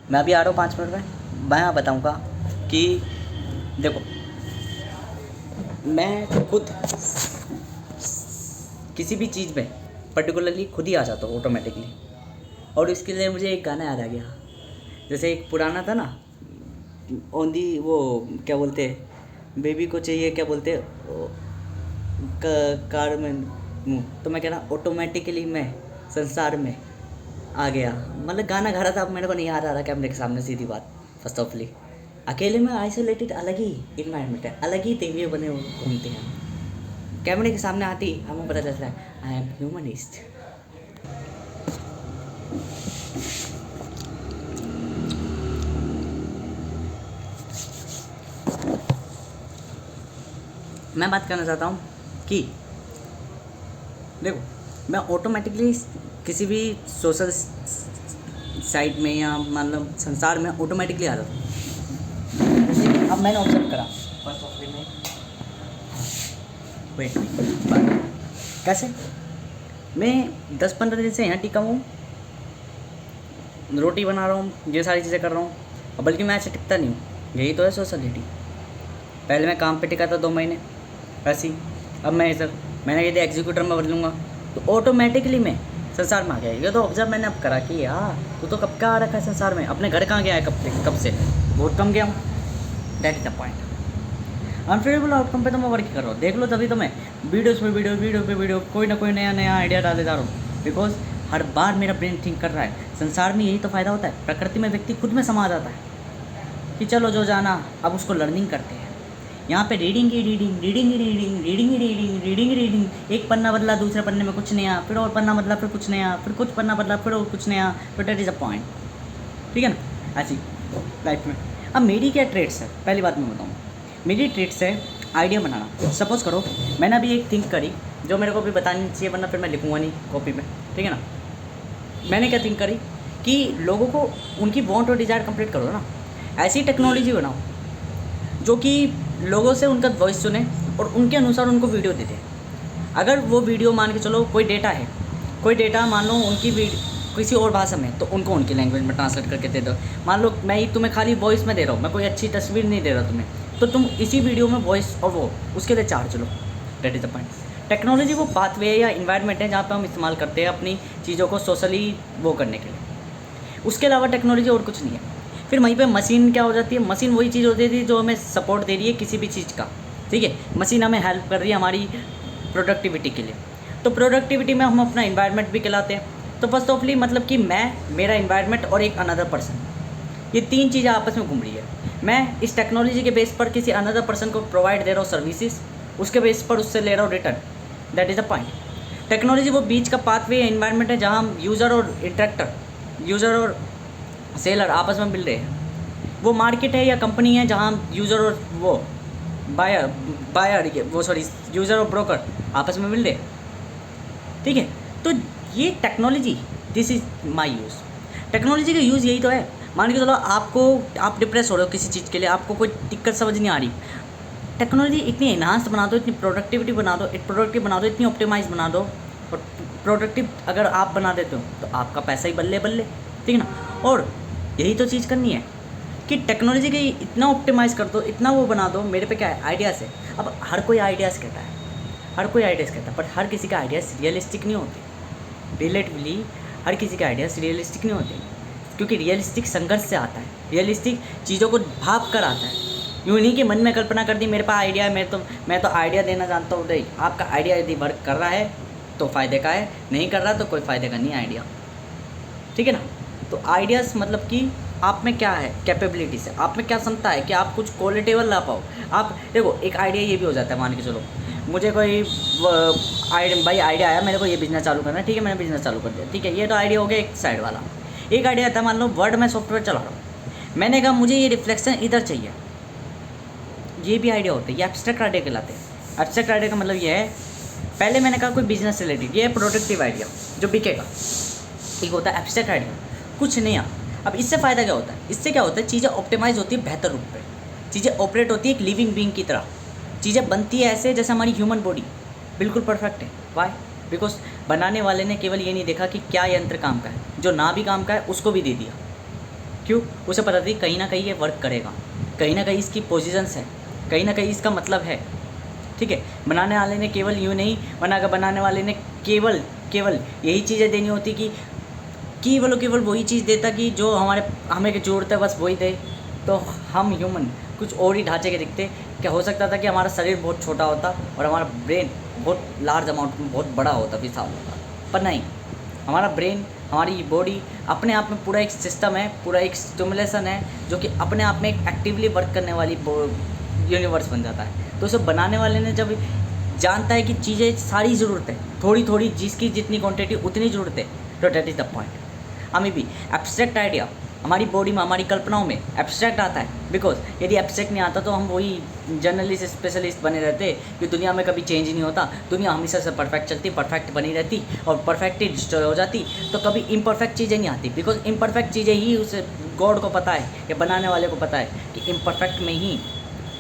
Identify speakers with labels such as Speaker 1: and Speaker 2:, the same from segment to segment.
Speaker 1: मैं अभी आ रहा हूँ 5 मिनट में। मैं बताऊँगा कि देखो, मैं खुद किसी भी चीज़ में पर्टिकुलरली खुद ही आ जाता हूँ ऑटोमेटिकली। और इसके लिए मुझे एक गाना याद आ गया, जैसे एक पुराना था ना, ओंदी वो क्या बोलते, बेबी को चाहिए क्या बोलते, कार में तो मैं कह रहा ऑटोमेटिकली मैं संसार में आ गया। मतलब गाना गा रहा था, अब मेरे को नहीं याद आ रहा कैमरे के सामने, सीधी बात। फर्स्ट ऑफली अकेले में आइसोलेटेड अलग ही इन्वायरमेंट है, अलग ही तेविए बने घूमते हैं। कैमरे के सामने आती हमें पता चलता है आई एम ह्यूमनिस्ट। मैं बात करना चाहता हूँ कि देखो, मैं ऑटोमेटिकली किसी भी सोशल साइट में या मतलब संसार में ऑटोमेटिकली आ जाता हूँ। अब मैंने ऑब्जर्व करा फर्स्ट ऑफ में, वेट कैसे मैं 10-15 दिन से यहाँ टिका हूँ, रोटी बना रहा हूँ, ये सारी चीज़ें कर रहा हूँ, बल्कि मैं ऐसे टिकता नहीं हूँ। यही तो है सोशलिटी। पहले मैं काम पे टिका था 2 महीने ऐसे ही, अब मैं इधर मैंने यदि एग्जीक्यूटर में बदलूँगा तो ऑटोमेटिकली मैं संसार में आ गया। ये तो ऑब्जर्व मैंने अब करा कि यार तू तो कब का आ रखा है संसार में, अपने घर कहाँ गया है कब से, बहुत कम गया हूँ। That is the point. Unfavourable outcome पे तो मैं वर्क कर रहा हूँ, देख लो। तभी तो मैं वीडियोस पे वीडियो कोई ना कोई नया आइडिया डाले जा रहा हूँ, बिकॉज हर बार मेरा ब्रेन थिंक कर रहा है। संसार में यही तो फ़ायदा होता है, प्रकृति में व्यक्ति खुद में समा जाता है कि चलो जो जाना अब उसको लर्निंग करते हैं। यहाँ पे रीडिंग, एक पन्ना बदला दूसरे पन्ने में कुछ नया, फिर और पन्ना बदला फिर कुछ नया, फिर कुछ पन्ना बदला फिर और कुछ नया, फिर दैट इज़ अ पॉइंट। ठीक है ना, ऐसी लाइफ में। अब मेरी क्या ट्रेड्स है, पहली बात मैं बताऊँ, मेरी ट्रेड्स है आइडिया बनाना। सपोज़ करो मैंने अभी एक थिंक करी जो मेरे को भी बतानी चाहिए, वरना फिर मैं लिखूँगा नहीं कॉपी में, ठीक है ना। मैंने क्या थिंक करी कि लोगों को उनकी वांट और डिज़ायर कंप्लीट करो ना, ऐसी टेक्नोलॉजी बनाओ जो कि लोगों से उनका वॉइस सुने और उनके अनुसार उनको वीडियो दे दे। अगर वो वीडियो मान के चलो कोई डेटा मान लो उनकी किसी और भाषा में, तो उनको उनकी लैंग्वेज में ट्रांसलेट करके दे दो। मान लो मैं ही तुम्हें खाली वॉइस में दे रहा हूँ, मैं कोई अच्छी तस्वीर नहीं दे रहा तुम्हें, तो तुम इसी वीडियो में वॉइस और वो उसके लिए charge low. That is the point. Technology वो पाथवे या इन्वायरमेंट है जहाँ पर हम इस्तेमाल करते हैं अपनी चीज़ों को सोशली वो करने के लिए। उसके अलावा टेक्नोलॉजी और कुछ नहीं है। फिर वहीं पे मशीन क्या हो जाती है, मशीन वही चीज़ होती है जो हमें सपोर्ट दे रही है किसी भी चीज़ का, ठीक है। मशीन हमें हेल्प कर रही है हमारी प्रोडक्टिविटी के लिए, तो प्रोडक्टिविटी में हम अपना इन्वायरमेंट भी कहलाते हैं। तो फर्स्ट ऑफली मतलब कि मैं, मेरा इन्वायरमेंट और एक अनदर पर्सन, ये 3 चीज़ें आपस में घूम रही है। मैं इस टेक्नोलॉजी के बेस पर किसी अनदर पर्सन को प्रोवाइड दे रहा हूँ सर्विसेज, उसके बेस पर उससे ले रहा हूँ return. That is the point. Technology वो बीच का पाथवे या इन्वायरमेंट है जहाँ हम यूज़र और इंटरेक्टर, यूज़र और सेलर आपस में मिल रहे हैं। वो मार्केट है या कंपनी है जहाँ यूज़र और वो बायर वो सॉरी यूज़र और ब्रोकर आपस में मिल रहे हैं, ठीक है। तो ये technology, this is my use. Technology का यूज़ यही तो है। मान के चलो आप डिप्रेस हो रहे हो किसी चीज़ के लिए, आपको कोई दिक्कत समझ नहीं आ रही, टेक्नोलॉजी इतनी एनहांस बना दो, इतनी प्रोडक्टिव बना दो, इतनी ऑप्टिमाइज़ बना दो। और प्रोडक्टिव अगर आप बना देते हो तो आपका पैसा ही बल्ले, ठीक है ना। और यही तो चीज़ करनी है कि टेक्नोलॉजी के इतना ऑप्टिमाइज़ कर दो, इतना वो बना दो। मेरे पे क्या है, आइडियाज़ है। अब हर कोई आइडियाज़ कहता है, बट हर किसी का आइडियाज़ रियलिस्टिक नहीं होते। रिलेटिवली हर किसी के आइडियाज़ रियलिस्टिक नहीं होते, क्योंकि रियलिस्टिक संघर्ष से आता है, रियलिस्टिक चीज़ों को भाप कर आता है। यूँ नहीं कि मन में कल्पना कर दी मेरे पास आइडिया है, मैं तो आइडिया देना जानता हूँ। नहीं, आपका आइडिया यदि वर्क कर रहा है तो फ़ायदे का है, नहीं कर रहा तो कोई फ़ायदे का नहीं है आइडिया, ठीक है ना। तो आइडियाज़ मतलब कि आप में क्या है कैपेबिलिटीज़ है, आप में क्या क्षमता है कि आप कुछ क्वालिटेबल ला पाओ। आप देखो, एक आइडिया ये भी हो जाता है, मान के चलो मुझे कोई आइडिया आया, मेरे को ये बिज़नेस चालू करना है, ठीक है, मैंने बिज़नेस चालू कर दिया, ठीक है। ये तो आइडिया हो गया एक साइड वाला। एक आइडिया आता है, मान लो वर्ड में सॉफ्टवेयर चला रहा हूँ, मैंने कहा मुझे ये रिफ्लेक्शन इधर चाहिए, ये भी आइडिया होता है, ये एब्स्ट्रैक्ट आइडिया कहलाते हैं। एब्स्ट्रैक्ट आइडिया का मतलब ये है, पहले मैंने कहा कोई बिजनेस रिलेटेड, ये है प्रोडक्टिव आइडिया जो बिकेगा, एक होता है एब्स्ट्रैक्ट आइडिया, कुछ नया। अब इससे फ़ायदा क्या होता है, इससे क्या होता है, चीज़ें ऑप्टिमाइज़ होती है बेहतर रूप पे, चीज़ें ऑपरेट होती है एक लिविंग बीइंग की तरह, चीज़ें बनती है ऐसे जैसे हमारी ह्यूमन बॉडी बिल्कुल परफेक्ट है। वाई? बिकॉज बनाने वाले ने केवल ये नहीं देखा कि क्या यंत्र काम का है, जो ना भी काम का है उसको भी दे दिया, क्यों? उसे पता थी कहीं ना कहीं ये वर्क करेगा, कहीं ना कहीं इसकी पोजीशंस है, कहीं ना कहीं इसका मतलब है। ठीक है, बनाने वाले ने केवल यूँ नहीं बनाकर, बनाने वाले ने केवल केवल यही चीज़ें देनी होती कि केवल वही चीज़ देता कि जो हमें की ज़रूरत है, बस वही दे। तो हम ह्यूमन कुछ और ही ढांचे के दिखते। क्या हो सकता था कि हमारा शरीर बहुत छोटा होता और हमारा ब्रेन बहुत लार्ज अमाउंट में बहुत बड़ा होता, विशाल होता, पर नहीं। हमारा ब्रेन, हमारी बॉडी अपने आप में पूरा एक सिस्टम है, पूरा एक स्टिमुलेशन है, जो कि अपने आप में एक एक्टिवली वर्क करने वाली यूनिवर्स बन जाता है। तो उसे बनाने वाले ने जब जानता है कि चीज़ें सारी ज़रूरत है, थोड़ी थोड़ी जिसकी जितनी क्वांटिटी उतनी ज़रूरत है, तो डेट इज़ द पॉइंट। हमें भी एब्स्ट्रैक्ट आइडिया हमारी बॉडी में, हमारी कल्पनाओं में एब्स्ट्रैक्ट आता है। बिकॉज यदि एब्स्ट्रैक्ट नहीं आता तो हम वही जर्नलिस्ट स्पेशलिस्ट बने रहते कि दुनिया में कभी चेंज नहीं होता, दुनिया हमेशा से परफेक्ट चलती, परफेक्ट बनी रहती और परफेक्ट ही डिस्ट्रॉय हो जाती। तो कभी इम्परफेक्ट चीज़ें नहीं आती, बिकॉज इम्परफेक्ट चीज़ें ही उसे गॉड को पता है या बनाने वाले को पता है कि इम्परफेक्ट में ही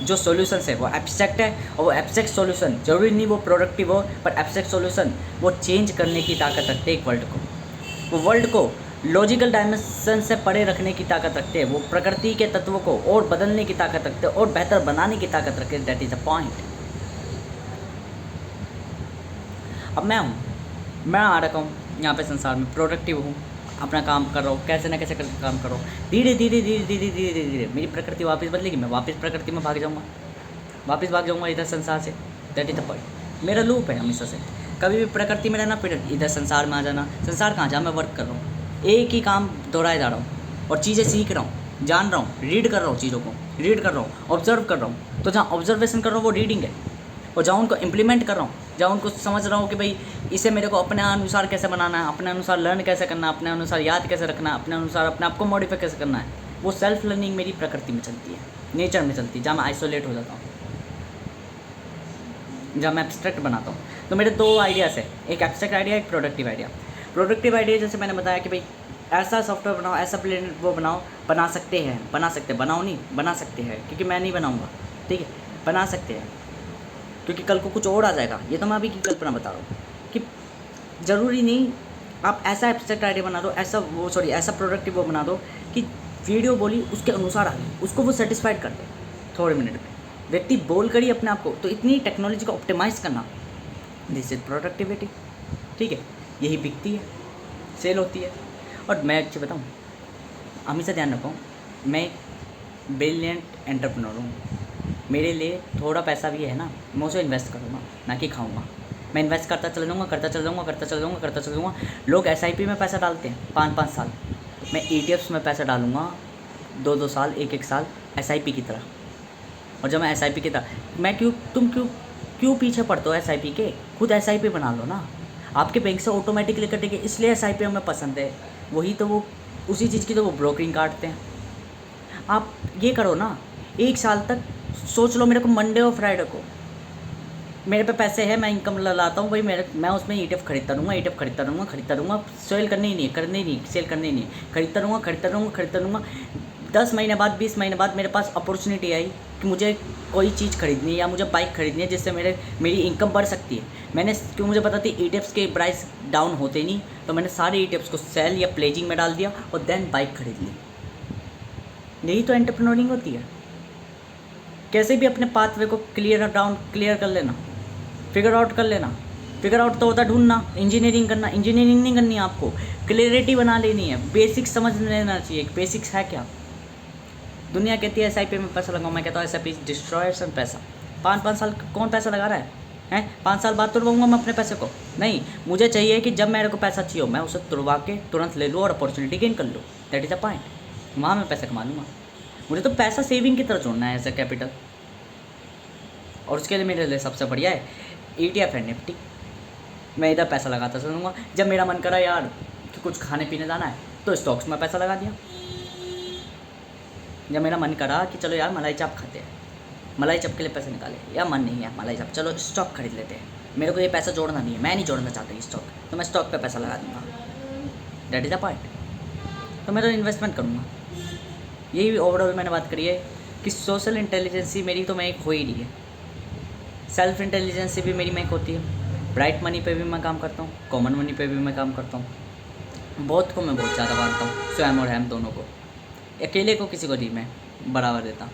Speaker 1: जो सॉल्यूशंस है वो एब्स्ट्रैक्ट है। और वो एब्स्ट्रैक्ट सॉल्यूशन जरूरी नहीं वो प्रोडक्टिव हो, पर एब्स्ट्रैक्ट सॉल्यूशन वो चेंज करने की ताकत रखते हैं एक वर्ल्ड को। वो वर्ल्ड को लॉजिकल डायमेंशन से परे रखने की ताकत रखते हैं, वो प्रकृति के तत्वों को और बदलने की ताकत रखते हैं और बेहतर बनाने की ताकत रखते हैं। That is the point. अब मैं आ रखा हूँ यहाँ पे संसार में, प्रोडक्टिव हूँ, अपना काम कर रहा हूँ, कैसे ना कैसे करके काम कर रहा हूँ। धीरे धीरे धीरे धीरे धीरे धीरे धीरे मेरी प्रकृति वापस बदलेगी, मैं वापस प्रकृति में भाग जाऊँगा इधर संसार से। That is the point. मेरा लूप है हमेशा से, कभी भी प्रकृति में रहना, फिर इधर संसार में आ जाना। संसार कहाँ जा, मैं वर्क कर रहा हूँ, एक ही काम दोहराए जा रहा हूँ और चीज़ें सीख रहा हूँ, जान रहा हूँ, रीड कर रहा हूँ, चीज़ों को रीड कर रहा हूँ, ऑब्जर्व कर रहा हूँ। तो जहाँ ऑब्जर्वेशन कर रहा हूँ वो रीडिंग है, और जहाँ उनको इम्प्लीमेंट कर रहा हूँ, जहाँ उनको समझ रहा हूँ कि भाई इसे मेरे को अपने अनुसार कैसे बनाना है, अपने अनुसार लर्न कैसे करना है, अपने अनुसार याद कैसे रखना है, अपने अनुसार अपने आप को मॉडिफाई कैसे करना है, वो सेल्फ लर्निंग मेरी प्रकृति में चलती है, नेचर में चलती है, जहाँ मैं आइसोलेट हो जाता हूँ, जहाँ मैं एब्स्ट्रैक्ट बनाता हूँ। तो मेरे दो आइडियाज़ है, एक एब्स्ट्रैक्ट आइडिया, एक प्रोडक्टिव आइडिया। प्रोडक्टिव आइडिया जैसे मैंने बताया कि भाई ऐसा सॉफ्टवेयर बनाओ, ऐसा प्लेन वो बनाओ, बना सकते हैं, बनाओ नहीं, बना सकते हैं, क्योंकि मैं नहीं बनाऊँगा, ठीक है, बना सकते हैं, क्योंकि कल को कुछ और आ जाएगा। ये तो मैं अभी की कल्पना बता रहा हूँ कि ज़रूरी नहीं आप ऐसा एब्स्ट्रैक्ट आइडिया बना दो, ऐसा प्रोडक्टिव वो बना दो कि वीडियो बोली उसके अनुसार आ गई, उसको वो सेटिस्फाइड कर दे थोड़े मिनट में, व्यक्ति बोल कर ही अपने आप को। तो इतनी टेक्नोलॉजी को ऑप्टिमाइज़ करना, दिस इज प्रोडक्टिविटी। ठीक है, यही बिकती है, सेल होती है। और मैं अच्छी बताऊँ, हमेशा ध्यान रखो, मैं एक ब्रिलियंट एंटरप्रेन्योर हूँ। मेरे लिए थोड़ा पैसा भी है ना, मैं उसे इन्वेस्ट करूँगा, ना कि खाऊंगा। मैं इन्वेस्ट करता चल जाऊँगा। लोग SIP में पैसा डालते हैं 5-5 साल, मैं ETFs में पैसा डालूँगा 2-2 साल, 1-1 साल, SIP की तरह। और जब मैं SIP की तरह, तुम क्यों पीछे पड़ते हो SIP के? खुद SIP बना लो ना, आपके बैंक से ऑटोमेटिकली कटेगी, इसलिए SIP हमें पसंद है। वही तो वो उसी चीज़ की तो वो ब्रोकरिंग काटते हैं। आप ये करो ना, 1 साल तक सोच लो, मेरे को मंडे और फ्राइडे को मेरे पे पैसे है, मैं इनकम लाता हूँ भाई, मैं उसमें ETF खरीदता रहूँगा, सेल करनी ही नहीं, सेल करनी ही नहीं, खरीदता रहूँगा। 10 महीने बाद, 20 महीने बाद मेरे पास अपॉर्चुनिटी आई कि मुझे कोई चीज़ खरीदनी है या मुझे बाइक खरीदनी है, जिससे मेरी इनकम बढ़ सकती है। क्यों मुझे पता थी ETFs के प्राइस डाउन होते नहीं, तो मैंने सारे ETFs को सेल या प्लेजिंग में डाल दिया और देन बाइक खरीद ली। यही तो एंटरप्रेन्योरिंग होती है। कैसे भी अपने पाथवे को क्लियर कर लेना, फिगर आउट तो होता है ढूंढना, इंजीनियरिंग नहीं करनी है आपको, क्लियरिटी बना लेनी है, बेसिक्स समझ लेना चाहिए। बेसिक्स है क्या? दुनिया कहती है SIP में पैसा लगाओ, मैं कहता हूँ SIP डिस्ट्रॉयर्स एंड पैसा। 5-5 साल कौन पैसा लगा रहा है? 5 साल बाद तुड़वाऊँगा मैं अपने पैसे को? नहीं, मुझे चाहिए कि जब मेरे को पैसा चाहिए हो, मैं उसे तुड़वा के तुरंत ले लूँ और अपॉर्चुनिटी गेन कर लूँ। That is the point. वहाँ मैं पैसा कमा लूँगा। मुझे तो पैसा सेविंग की तरह जोड़ना है एज ए कैपिटल, और उसके लिए मेरे लिए सबसे बढ़िया है ETF है निफ्टी। मैं इधर पैसा लगाता चलूँगा, जब मेरा मन करा यार कि कुछ खाने पीने जाना है तो स्टॉक्स में पैसा लगा दिया। जब मेरा मन करा कि चलो यार मलाई चाप खाते हैं, मलाई चाप के लिए पैसे निकाले, या मन नहीं है मलाई चाप, चलो स्टॉक खरीद लेते हैं, मेरे को ये पैसा जोड़ना नहीं है, मैं नहीं जोड़ना चाहता ये स्टॉक, तो मैं स्टॉक पे पैसा लगा दूँगा। That is the point. तो मैं तो इन्वेस्टमेंट करूँगा। यही ओवरऑल मैंने बात करी है कि सोशल इंटेलिजेंसी मेरी तो मैं एक हो ही रही है, सेल्फ इंटेलिजेंसी भी मेरी मैक होती है। ब्राइट मनी पे भी मैं काम करता हूँ, कॉमन मनी पे भी मैं काम करता हूँ। बहुत को मैं बहुत ज़्यादा मानता हूँ, स्वयं और हम दोनों को। अकेले को किसी को नहीं मैं बढ़ावा देता।